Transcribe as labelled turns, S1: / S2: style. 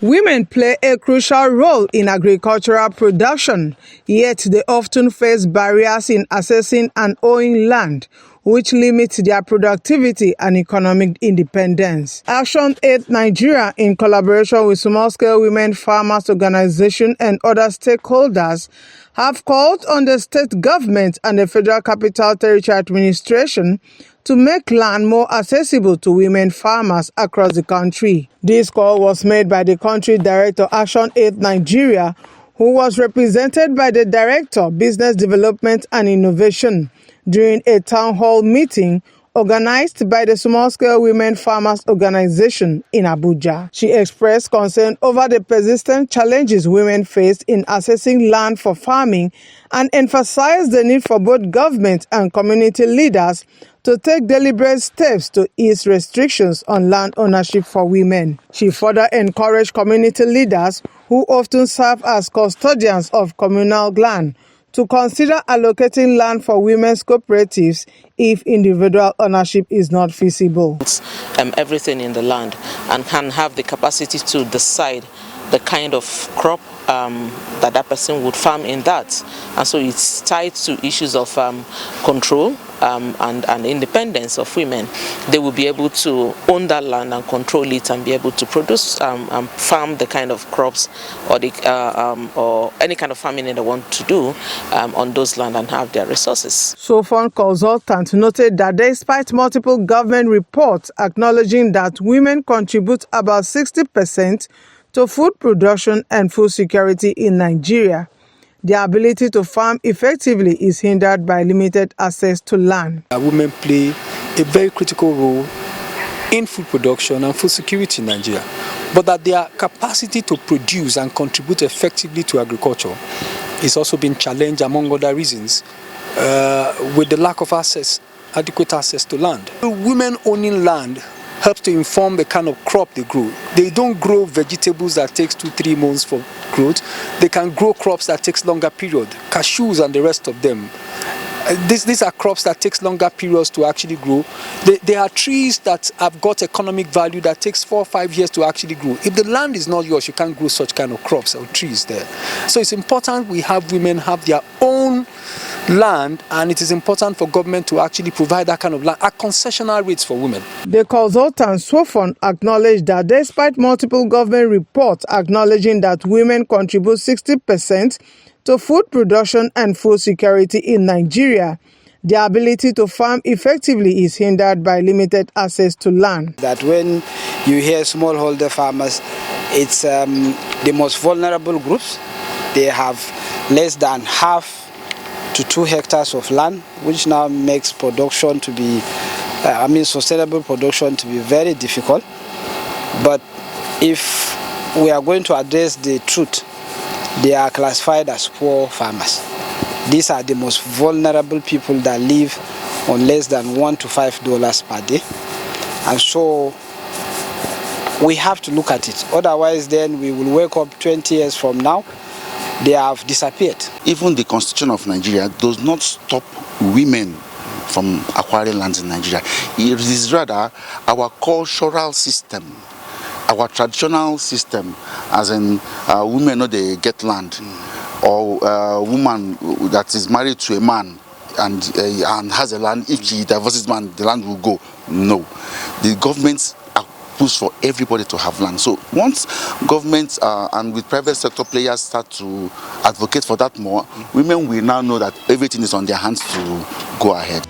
S1: Women play a crucial role in agricultural production, yet they often face barriers in accessing and owning land, which limits their productivity and economic independence. ActionAid Nigeria, in collaboration with small-scale women farmers organization and other stakeholders, have called on the state government and the Federal Capital Territory Administration to make land more accessible to women farmers across the country. This call was made by the Country Director ActionAid Nigeria, who was represented by the Director, Business Development and Innovation, during a town hall meeting organized by the Small-Scale Women Farmers Organization in Abuja. She expressed concern over the persistent challenges women face in accessing land for farming and emphasized the need for both government and community leaders to take deliberate steps to ease restrictions on land ownership for women. She further encouraged community leaders, who often serve as custodians of communal land, to consider allocating land for women's cooperatives if individual ownership is not feasible.
S2: Everything in the land and can have the capacity to decide the kind of crop that person would farm in that. And so it's tied to issues of control and independence of women. They will be able to own that land and control it and be able to produce and farm the kind of crops or any kind of farming they want to do on those land and have their resources.
S1: SWOFON consultant noted that despite multiple government reports acknowledging that women contribute about 60% to food production and food security in Nigeria, their ability to farm effectively is hindered by limited access to land.
S3: Women play a very critical role in food production and food security in Nigeria, but that their capacity to produce and contribute effectively to agriculture is also being challenged, among other reasons, with the lack of adequate access to land. Women owning land helps to inform the kind of crop they grow. They don't grow vegetables that takes 2-3 months for growth. They can grow crops that takes longer period, cashews and the rest of them. These are crops that takes longer periods to actually grow. They are trees that have got economic value that takes 4 or 5 years to actually grow. If the land is not yours, you can't grow such kind of crops or trees there. So it's important we have women have their own land, and it is important for government to actually provide that kind of land at concessional rates for women.
S1: The consultant SWOFON acknowledged that despite multiple government reports acknowledging that women contribute 60% to food production and food security in Nigeria, their ability to farm effectively is hindered by limited access to land.
S4: That when you hear smallholder farmers, it's the most vulnerable groups. They have less than half to 2 hectares of land, which now makes production to be, sustainable production to be very difficult. But if we are going to address the truth, they are classified as poor farmers. These are the most vulnerable people that live on less than $1 to $5 per day. And so we have to look at it. Otherwise, then we will wake up 20 years from now, they have disappeared.
S5: Even the Constitution of Nigeria does not stop women from acquiring lands in Nigeria. It is rather our cultural system, our traditional system, as in women know they get land, or a woman that is married to a man and has a land, if she divorces man, the land will go. No. The governments push for everybody to have land. So once governments and with private sector players start to advocate for that more, women will now know that everything is on their hands to go ahead.